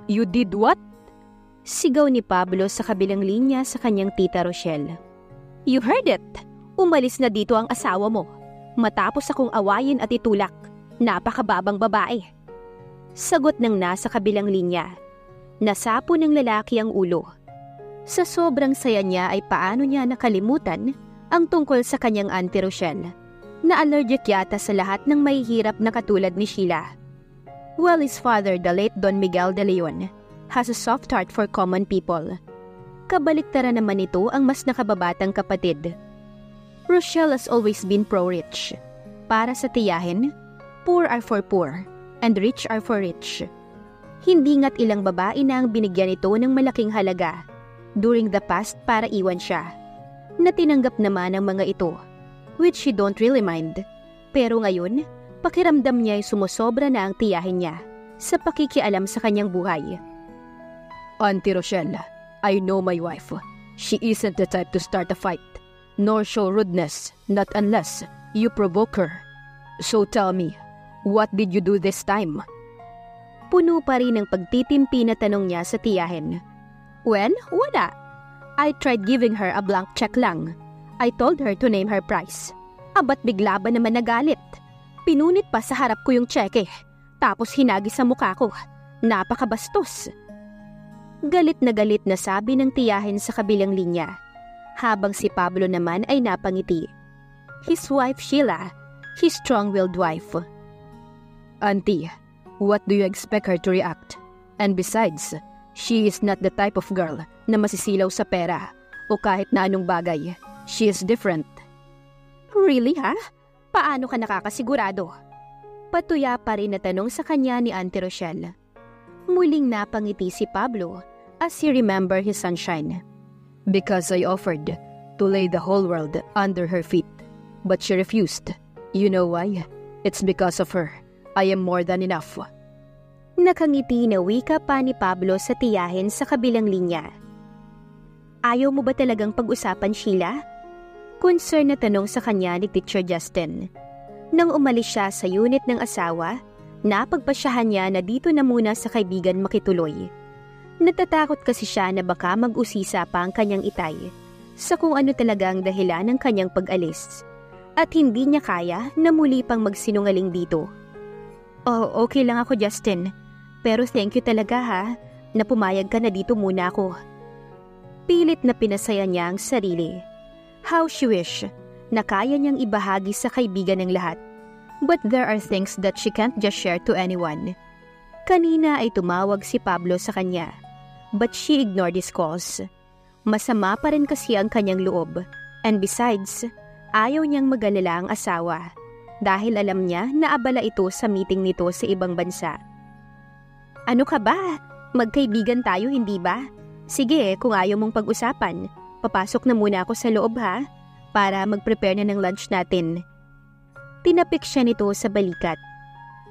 You did what? Sigaw ni Pablo sa kabilang linya sa kanyang tita Rochelle. You heard it! Umalis na dito ang asawa mo. Matapos akong awayin at itulak. Napakababang babae. Sagot ng nasa kabilang linya. Nasapo ng lalaki ang ulo. Sa sobrang saya niya ay paano niya nakalimutan ang tungkol sa kanyang Auntie Rochelle, na allergic yata sa lahat ng mahihirap na katulad ni Sheila. Well, his father, the late Don Miguel de Leon, has a soft heart for common people. Kabaliktaran naman ito ang mas nakababatang kapatid. Rochelle has always been pro-rich. Para sa tiyahin, poor are for poor, and rich are for rich. Hindi nga't ilang babae na ang binigyan ito ng malaking halaga during the past para iwan siya, na tinanggap naman ang mga ito, which she don't really mind. Pero ngayon, pakiramdam niya ay sumusobra na ang tiyahin niya sa pakikialam sa kanyang buhay. Auntie Rochelle, I know my wife. She isn't the type to start a fight, nor show rudeness, not unless you provoke her. So tell me, what did you do this time? Puno pa rin ng pagtitimpi na tanong niya sa tiyahin. Well, wala. I tried giving her a blank check lang. I told her to name her price. Abat bigla ba naman nagalit? Pinunit pa sa harap ko yung cheque, tapos hinagis sa mukha ko. Napakabastos. Galit na sabi ng tiyahin sa kabilang linya, habang si Pablo naman ay napangiti. His wife Sheila, his strong-willed wife. Auntie, what do you expect her to react? And besides, she is not the type of girl na masisilaw sa pera o kahit na anong bagay. She is different. Really, ha? Paano ka nakakasigurado? Patuya pa rin na tanong sa kanya ni Auntie Rochelle. Muling napangiti si Pablo as he remembered his sunshine. Because I offered to lay the whole world under her feet, but she refused. You know why? It's because of her. I am more than enough. Nakangiti na wika pa ni Pablo sa tiyahin sa kabilang linya. Ayaw mo ba talagang pag-usapan, Sheila? Concern na tanong sa kanya ni Teacher Justin. Nang umalis siya sa unit ng asawa, napagpasyahan niya na dito na muna sa kaibigan makituloy. Natatakot kasi siya na baka mag-usisa pa ang kanyang itay sa kung ano talaga ang dahilan ng kanyang pag-alis. At hindi niya kaya na muli pang magsinungaling dito. Oh, okay lang ako, Justin. Pero thank you talaga ha, na pumayag ka na dito muna ako. Pilit na pinasaya niya ang sarili. How she wish na kaya niyang ibahagi sa kaibigan ng lahat. But there are things that she can't just share to anyone. Kanina ay tumawag si Pablo sa kanya, but she ignored his calls. Masama pa rin kasi ang kanyang loob. And besides, ayaw niyang mag-alala ang asawa dahil alam niya na abala ito sa meeting nito sa ibang bansa. Ano ka ba? Magkaibigan tayo, hindi ba? Sige, kung ayaw mong pag-usapan, papasok na muna ako sa loob ha, para mag-prepare na ng lunch natin. Tinapik siya nito sa balikat.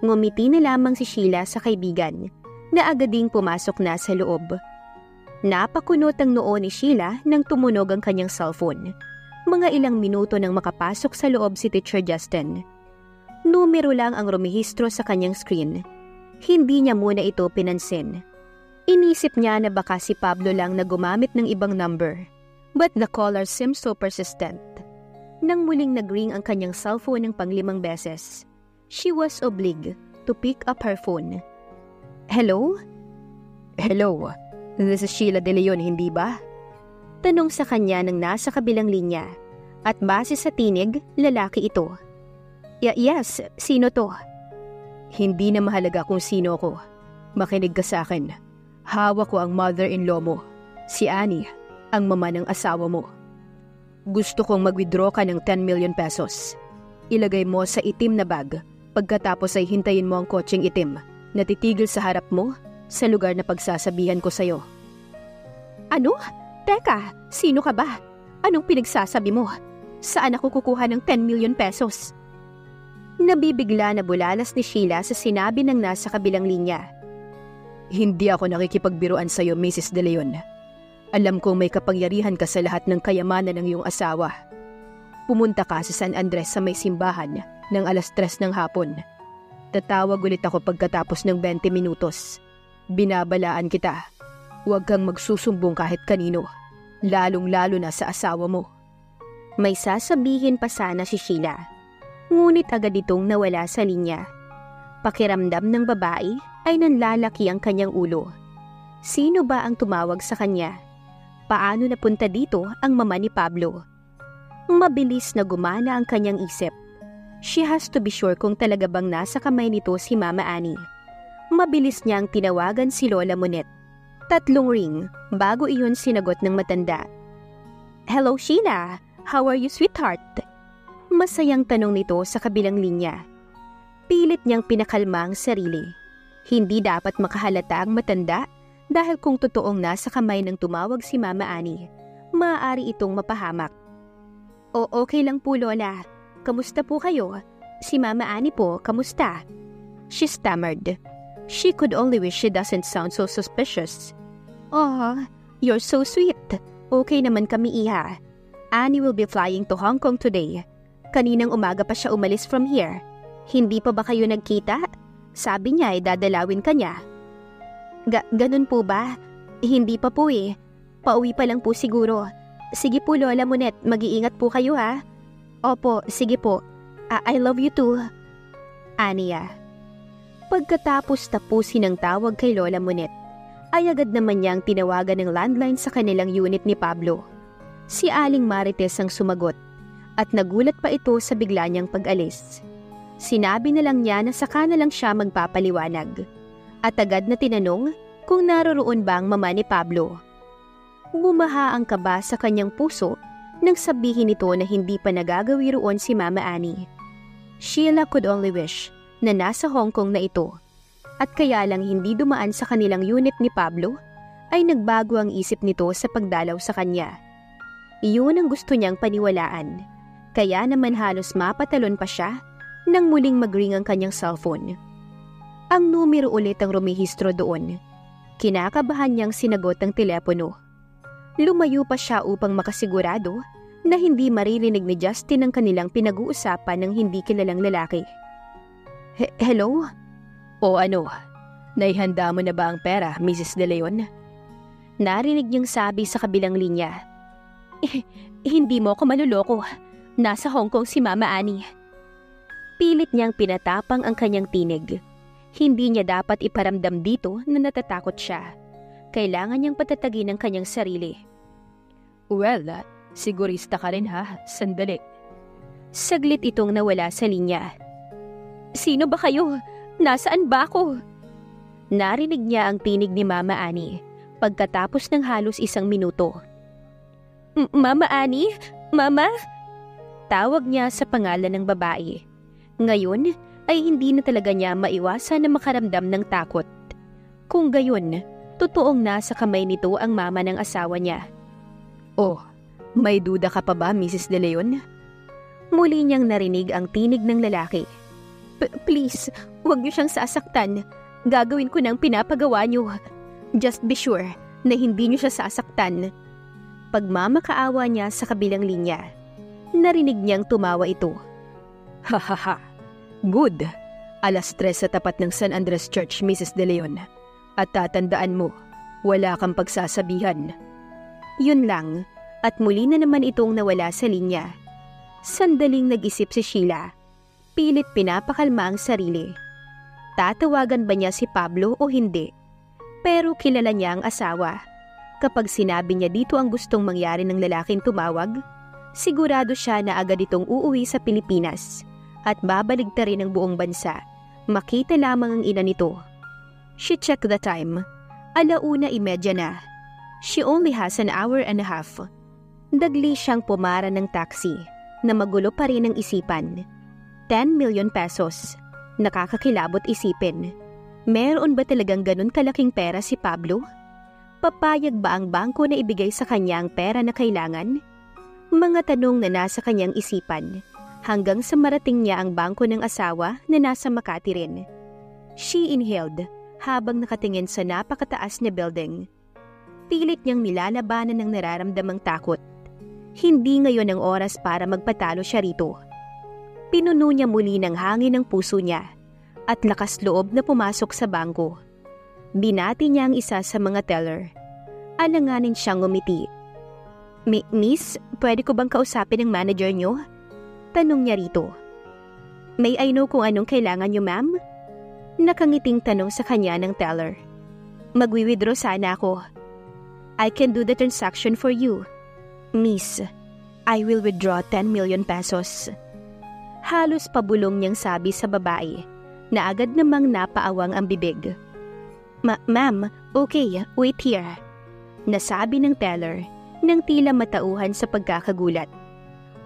Ngumiti na lamang si Sheila sa kaibigan, na agad ding pumasok na sa loob. Napakunot ang noo ni Sheila nang tumunog ang kanyang cellphone. Mga ilang minuto nang makapasok sa loob si Teacher Justin. Numero lang ang rumihistro sa kanyang screen. Hindi niya muna ito pinansin. Inisip niya na baka si Pablo lang na gumamit ng ibang number. But the caller seemed so persistent. Nang muling nag-ring ang kanyang cellphone ng 5 beses, she was obliged to pick up her phone. Hello? Hello, this is Sheila De Leon, hindi ba? Tanong sa kanya ng nasa kabilang linya. At base sa tinig, lalaki ito. Yes, sino to? Hindi na mahalaga kung sino ko. Makinig ka sa akin. Hawak ko ang mother-in-law mo, si Annie, ang mama ng asawa mo. Gusto kong mag-withdraw ka ng 10 million pesos. Ilagay mo sa itim na bag. Pagkatapos ay hintayin mo ang kotseng itim na titigil sa harap mo sa lugar na pagsasabihan ko sa'yo. Ano? Teka, sino ka ba? Anong pinagsasabi mo? Saan ako kukuha ng 10 million pesos? Nabibigla na bulalas ni Sheila sa sinabi ng nasa kabilang linya. Hindi ako nakikipagbiruan sa'yo, Mrs. De Leon. Alam kong may kapangyarihan ka sa lahat ng kayamanan ng iyong asawa. Pumunta ka sa San Andres sa may simbahan ng 3:00 ng hapon. Tatawag ulit ako pagkatapos ng 20 minutos. Binabalaan kita. Huwag kang magsusumbong kahit kanino, lalong-lalo na sa asawa mo. May sasabihin pa sana si Sheila, ngunit agad itong nawala sa linya. Pakiramdam ng babae ay nanlalaki ang kanyang ulo. Sino ba ang tumawag sa kanya? Paano napunta dito ang mama ni Pablo? Mabilis na gumana ang kanyang isip. She has to be sure kung talaga bang nasa kamay nito si Mama Annie. Mabilis niyang tinawagan si Lola Monet. 3 ring bago iyon sinagot ng matanda. "Hello Sheila, how are you sweetheart?" Masayang tanong nito sa kabilang linya. Pilit niyang pinakalma ang sarili. Hindi dapat makahalata ang matanda dahil kung totoong nasa kamay ng tumawag si Mama Annie, maaari itong mapahamak. "O okay lang po Lola, kamusta po kayo? Si Mama Annie po, kamusta?" She stammered. She could only wish she doesn't sound so suspicious. "Oh, you're so sweet. Okay naman kami iha. Annie will be flying to Hong Kong today. Kaninang umaga pa siya umalis from here. Hindi pa ba kayo nagkita? Sabi niya ay dadalawin ka niya." Ganun po ba? Hindi pa po eh. Pauwi pa lang po siguro. Sige po Lola Monet, mag-iingat po kayo ha. Opo, sige po. I love you too. Ania. Pagkatapos tapusin ang tawag kay Lola Monet, ay agad naman niyang tinawagan ng landline sa kanilang unit ni Pablo. Si Aling Marites ang sumagot at nagulat pa ito sa bigla niyang pag-alis. Sinabi na lang niya na saka na lang siya magpapaliwanag at agad na tinanong kung naroroon ba ang mama ni Pablo. Bumaha ang kaba sa kanyang puso nang sabihin nito na hindi pa nagagawi roon si Mama Annie. Sheila could only wish na nasa Hong Kong na ito at kaya lang hindi dumaan sa kanilang unit ni Pablo ay nagbago ang isip nito sa pagdalaw sa kanya. Iyon ang gusto niyang paniwalaan, kaya naman halos mapatalon pa siya nang muling mag-ring ang kanyang cellphone. Ang numero ulit ang rumihistro doon. Kinakabahan niyang sinagot ang telepono. Lumayo pa siya upang makasigurado na hindi maririnig ni Justin ang kanilang pinag-uusapan ng hindi kilalang lalaki. Hello? O ano, naihanda mo na ba ang pera, Mrs. De Leon? Narinig niyang sabi sa kabilang linya. Hindi mo ako maluloko. Nasa Hong Kong si Mama Annie. Pilit niyang pinatapang ang kanyang tinig. Hindi niya dapat iparamdam dito na natatakot siya. Kailangan niyang patatagin ang kanyang sarili. Well, sigurista ka rin ha, sandali. Saglit itong nawala sa linya. Sino ba kayo? Nasaan ba ako? Narinig niya ang tinig ni Mama Annie pagkatapos ng halos 1 minuto. Mama Annie? Mama? Tawag niya sa pangalan ng babae. Ngayon ay hindi na talaga niya maiwasan na makaramdam ng takot. Kung gayon, totoong nasa kamay nito ang mama ng asawa niya. Oh, may duda ka pa ba, Mrs. De Leon? Muli niyang narinig ang tinig ng lalaki. Please, huwag niyo siyang sasaktan. Gagawin ko ng pinapagawa niyo. Just be sure na hindi niyo siya sasaktan. Pagmamakaawa niya sa kabilang linya, narinig niyang tumawa ito. Hahaha, good. 3:00 sa tapat ng San Andres Church, Mrs. De Leon. At tatandaan mo, wala kang pagsasabihan. Yun lang, at muli na naman itong nawala sa linya. Sandaling nag-isip si Sheila. Pilit pinapakalma ang sarili. Tatawagan ba niya si Pablo o hindi? Pero kilala niya ang asawa. Kapag sinabi niya dito ang gustong mangyari ng lalaking tumawag, sigurado siya na agad itong uuwi sa Pilipinas at babaligtarin ang buong bansa. Makita lamang ang ina nito. She checked the time. 1:30 na. She only has an hour and a half. Dagli siyang pumara ng taxi na magulo pa rin ang isipan. 10 million pesos. Nakakakilabot isipin. Meron ba talagang ganun kalaking pera si Pablo? Papayag ba ang bangko na ibigay sa kanya ang pera na kailangan? Mga tanong na nasa kanyang isipan hanggang sa marating niya ang bangko ng asawa na nasa Makati rin. She inhaled habang nakatingin sa napakataas na building. Pilit niyang nilalabanan ng nararamdamang takot. Hindi ngayon ang oras para magpatalo siya rito. Pinuno niya muli ng hangin ang puso niya at lakas loob na pumasok sa bangko. Binati niya ang isa sa mga teller. Alanganin siyang ngumiti. Miss, pwede ko bang kausapin ang manager niyo? Tanong niya rito. May I know kung anong kailangan niyo, ma'am? Nakangiting tanong sa kanya ng teller. Magwi-withdraw sana ako. I can do the transaction for you. Miss, I will withdraw 10 million pesos. Halos pabulong niyang sabi sa babae na agad namang napaawang ang bibig. Ma'am, okay, wait here. Nasabi ng teller nang tila matauhan sa pagkakagulat.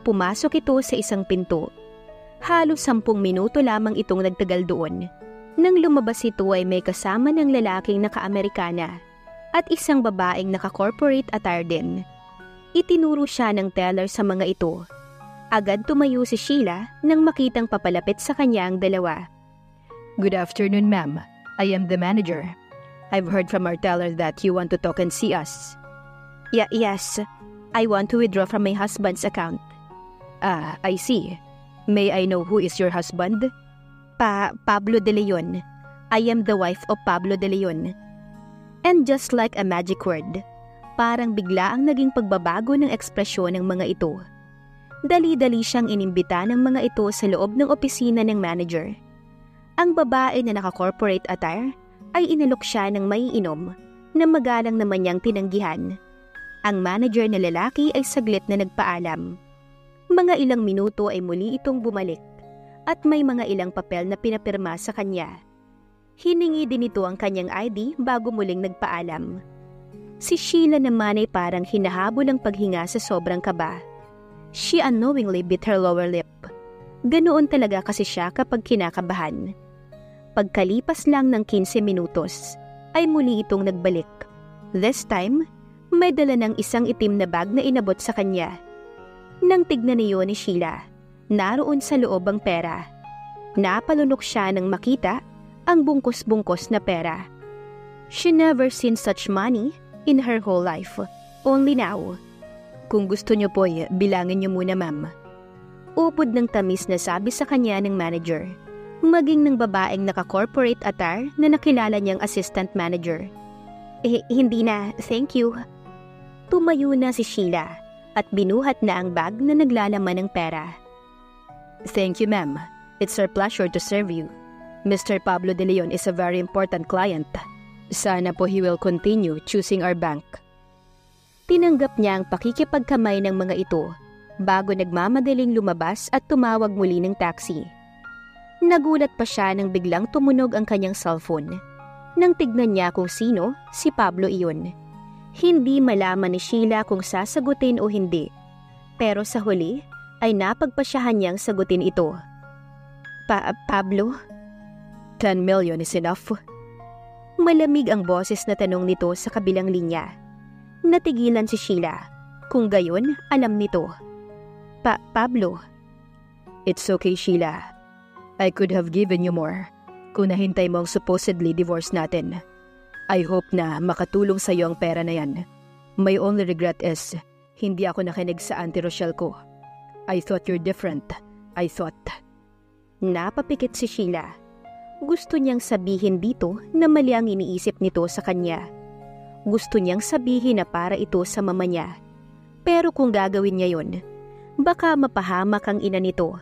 Pumasok ito sa isang pinto. Halos 10 minuto lamang itong nagtagal doon. Nang lumabas ito ay may kasama ng lalaking naka-Amerikana at isang babaeng naka-corporate attire din. Itinuro siya ng teller sa mga ito. Agad tumayo si Sheila nang makitang papalapit sa kanya ang dalawa. Good afternoon, ma'am. I am the manager. I've heard from our teller that you want to talk and see us. Yes, I want to withdraw from my husband's account. Ah, I see. May I know who is your husband? Pablo De Leon. I am the wife of Pablo De Leon. And just like a magic word, parang bigla ang naging pagbabago ng ekspresyon ng mga ito. Dali-dali siyang inimbita ng mga ito sa loob ng opisina ng manager. Ang babae na naka-corporate attire ay inalok siya ng maiinom na magalang naman niyang tinanggihan. Ang manager na lalaki ay saglit na nagpaalam. Mga ilang minuto ay muli itong bumalik at may mga ilang papel na pinapirma sa kanya. Hiningi din ito ang kanyang ID bago muling nagpaalam. Si Sheila naman ay parang hinahabol ang paghinga sa sobrang kaba. She unknowingly bit her lower lip. Ganoon talaga kasi siya kapag kinakabahan. Pagkalipas lang ng 15 minutos, ay muli itong nagbalik. This time, may dala ng isang itim na bag na inabot sa kanya. Nang tignan niyo ni Sheila, naroon sa loob ang pera. Napalunok siya nang makita ang bungkos-bungkos na pera. She never seen such money in her whole life, only now. Kung gusto niyo po, bilangin niyo muna, ma'am. Upod ng tamis na sabi sa kanya ng manager, maging ng babaeng naka-corporate attire na nakilala niyang assistant manager. Hindi na, thank you. Tumayo na si Sheila at binuhat na ang bag na naglalaman ng pera. Thank you, ma'am. It's our pleasure to serve you. Mr. Pablo De Leon is a very important client. Sana po he will continue choosing our bank. Tinanggap niya ang pakikipagkamay ng mga ito bago nagmamadaling lumabas at tumawag muli ng taxi. Nagulat pa siya nang biglang tumunog ang kanyang cellphone. Nang tignan niya kung sino, si Pablo iyon. Hindi malaman ni Sheila kung sasagutin o hindi. Pero sa huli, ay napagpasyahan niyang sagutin ito. Pablo? 10 million is enough. Malamig ang boses na tanong nito sa kabilang linya. Natigilan si Sheila. Kung gayon, alam nito. Pablo. It's okay, Sheila. I could have given you more kung nahintay mo ang supposedly divorce natin. I hope na makatulong sa iyo ang pera na yan. My only regret is, hindi ako nakinig sa Auntie Rochelle ko. I thought you're different. I thought. Napapikit si Sheila. Gusto niyang sabihin dito na mali ang iniisip nito sa kanya. Gusto niyang sabihin na para ito sa mama niya. Pero kung gagawin niya yun, baka mapahamak ang ina nito.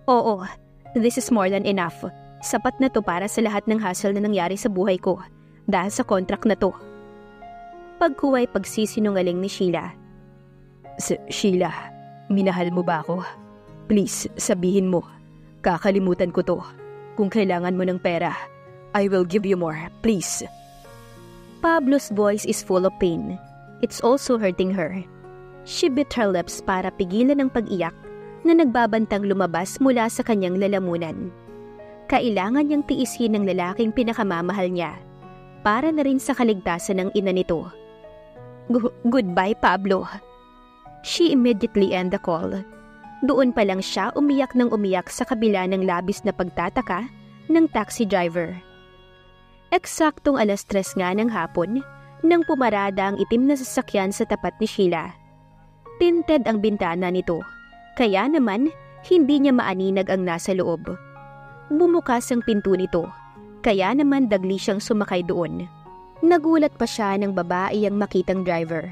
Oo, this is more than enough. Sapat na to para sa lahat ng hassle na nangyari sa buhay ko dahil sa contract na to. Pagkuway pagsisinungaling ni Sheila. Sheila, minahal mo ba ako? Please, sabihin mo. Kakalimutan ko to. Kung kailangan mo ng pera, I will give you more, please. Pablo's voice is full of pain. It's also hurting her. She bit her lips para pigilan ang pag-iyak na nagbabantang lumabas mula sa kanyang lalamunan. Kailangan niyang tiisin ng lalaking pinakamamahal niya para na rin sa kaligtasan ng ina nito. Goodbye, Pablo. She immediately ended the call. Doon pa lang siya umiyak ng umiyak sa kabila ng labis na pagtataka ng taxi driver. Eksaktong 3:00 nga ng hapon nang pumarada ang itim na sasakyan sa tapat ni Sheila. Tinted ang bintana nito, kaya naman hindi niya maaninag ang nasa loob. Bumukas ang pinto nito Kaya naman dagli siyang sumakay doon. Nagulat pa siya ng babae ang makitang driver.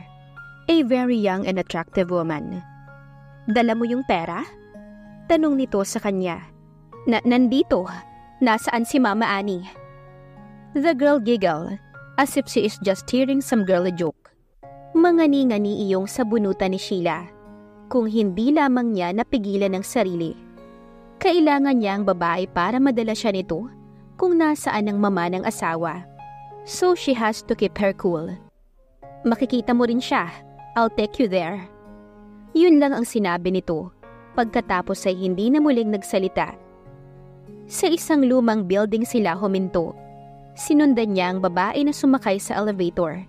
A very young and attractive woman. "Dala mo yung pera?" Tanong nito sa kanya. Nandito. Nasaan si Mama Annie?" The girl giggled as if she is just hearing some girly joke. Mangani-ngani iyong sa bunutan ni Sheila. Kung hindi lamang niya napigilan ng sarili. Kailangan niya ang babae para madala siya nito kung nasaan ang mama ng asawa. So she has to keep her cool. "Makikita mo rin siya. I'll take you there." Yun lang ang sinabi nito. Pagkatapos ay hindi na muling nagsalita. Sa isang lumang building sila huminto. Sinundan niya ang babae na sumakay sa elevator.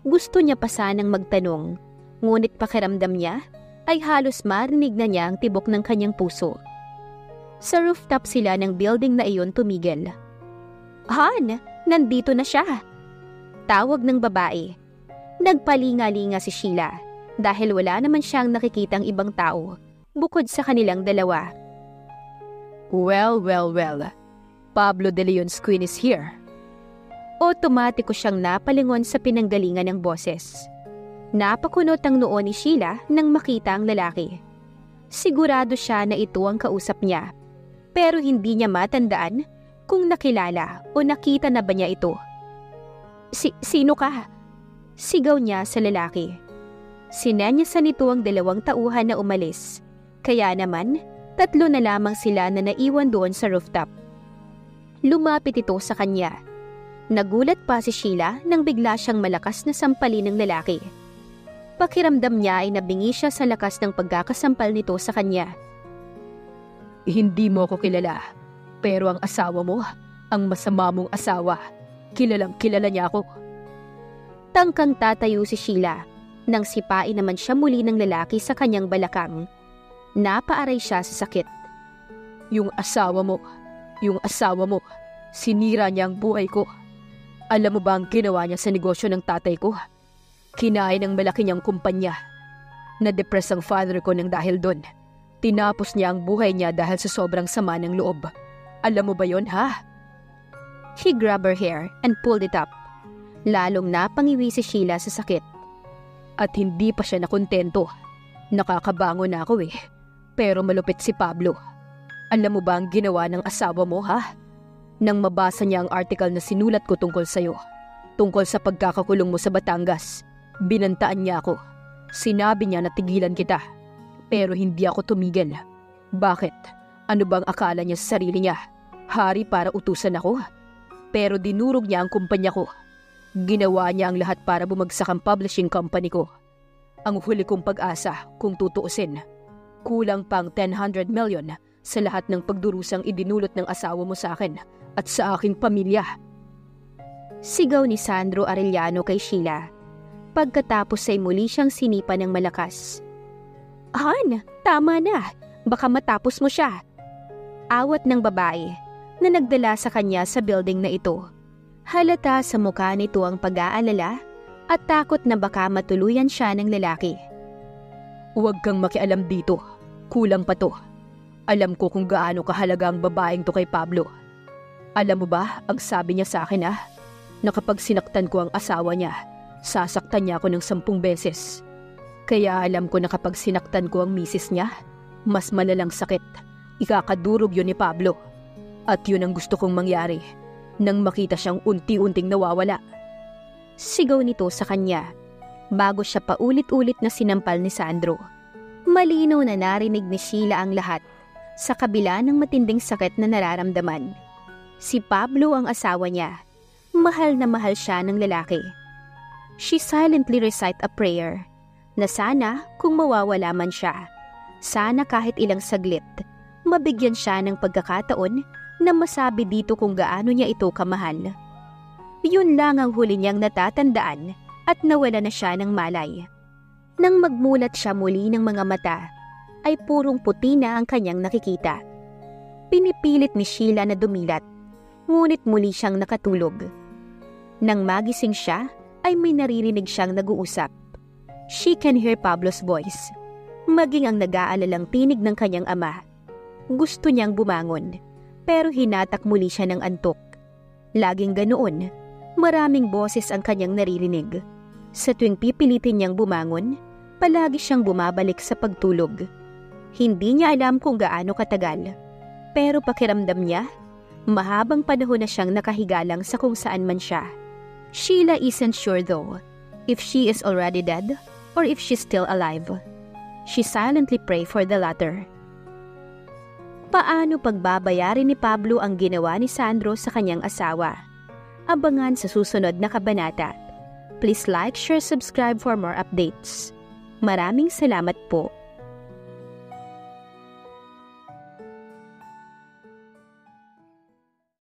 Gusto niya pa sanang magtanong, ngunit pakiramdam niya ay halos marinig na niya ang tibok ng kanyang puso. Sa rooftop sila ng building na iyon tumigil. "Han, nandito na siya!" Tawag ng babae. Nagpalinga-linga si Sheila dahil wala naman siyang nakikitang ibang tao bukod sa kanilang dalawa. Well. Pablo De Leon's queen is here. Otomatiko siyang napalingon sa pinanggalingan ng boses. Napakunot ang noo ni Sheila nang makita ang lalaki. Sigurado siya na ito ang kausap niya, pero hindi niya matandaan kung nakilala o nakita na ba niya ito. Sino ka?" Sigaw niya sa lalaki. Sinenyasan nito ang dalawang tauhan na umalis, kaya naman 3 na lamang sila na naiwan doon sa rooftop. Lumapit ito sa kanya. Nagulat pa si Sheila nang bigla siyang malakas na sampalin ng lalaki. Pakiramdam niya ay nabingi siya sa lakas ng pagkakasampal nito sa kanya. "Hindi mo ko kilala, pero ang asawa mo, ang masama mong asawa, kilalang kilala niya ako." Tangkang tatayo si Sheila nang sipain naman siya muli ng lalaki sa kanyang balakang. Napaaray siya sa sakit. Yung asawa mo, sinira niya ang buhay ko. Alam mo ba ang ginawa niya sa negosyo ng tatay ko? Kinain ng malaki niyang kumpanya. Na-depress ang father ko nang dahil doon. Tinapos niya ang buhay niya dahil sa sobrang sama ng loob. Alam mo ba yon, ha? He grabbed her hair and pulled it up. Lalong napangiwi si Sheila sa sakit. At hindi pa siya nakontento. Nakakabango na ako eh. Pero malupit si Pablo. Alam mo ba ang ginawa ng asawa mo, ha? Nang mabasa niya ang article na sinulat ko tungkol sa'yo, tungkol sa pagkakakulong mo sa Batangas, binantaan niya ako. Sinabi niya na tigilan kita. Pero hindi ako tumigil. Bakit? Ano bang akala niya sa sarili niya? Hari para utusan ako? Pero dinurog niya ang kumpanya ko. Ginawa niya ang lahat para bumagsak ang publishing company ko. Ang huli kong pag-asa, kung tutuusin. Kulang pang 100 million sa lahat ng pagdurusang idinulot ng asawa mo sa akin at sa aking pamilya. Sigaw ni Sandro Arellano kay Sheila. Pagkatapos ay muli siyang sinipa ng malakas. "Han, tama na. Baka matapos mo siya." Awat ng babae na nagdala sa kanya sa building na ito. Halata sa mukha nito ang pag-aalala at takot na baka matuluyan siya ng lalaki. "Huwag kang makialam dito. Kulang pa to. Alam ko kung gaano kahalaga ang babaeng to kay Pablo. Alam mo ba, ang sabi niya sa akin na kapag sinaktan ko ang asawa niya, sasaktan niya ako ng 10 beses. Kaya alam ko na kapag sinaktan ko ang misis niya, mas malalang sakit. Ikakadurog yun ni Pablo. At yun ang gusto kong mangyari nang makita siyang unti-unting nawawala." Sigaw nito sa kanya bago siya paulit-ulit na sinampal ni Sandro. Malinaw na narinig ni Sheila ang lahat sa kabila ng matinding sakit na nararamdaman. Si Pablo ang asawa niya. Mahal na mahal siya ng lalaki. She silently recite a prayer na sana kung mawawala man siya, sana kahit ilang saglit, mabigyan siya ng pagkakataon na masabi dito kung gaano niya ito kamahal. Yun lang ang huli niyang natatandaan at nawala na siya ng malay. Nang magmulat siya muli ng mga mata, ay purong puti na ang kanyang nakikita. Pinipilit ni Sheila na dumilat, ngunit muli siyang nakatulog. Nang magising siya, ay may naririnig siyang nag-uusap. She can hear Pablo's voice, maging ang nag-aalalang tinig ng kanyang ama. Gusto niyang bumangon, pero hinatak muli siya ng antok. Laging ganoon, maraming boses ang kanyang naririnig. Sa tuwing pipilitin niyang bumangon, palagi siyang bumabalik sa pagtulog. Hindi niya alam kung gaano katagal, pero pakiramdam niya, mahabang panahon na siyang nakahiga lang sa kung saan man siya. Sheila isn't sure though, if she is already dead or if she's still alive. She silently pray for the latter. Paano pagbabayarin ni Pablo ang ginawa ni Sandro sa kanyang asawa? Abangan sa susunod na kabanata. Please like, share, subscribe for more updates. Maraming salamat po.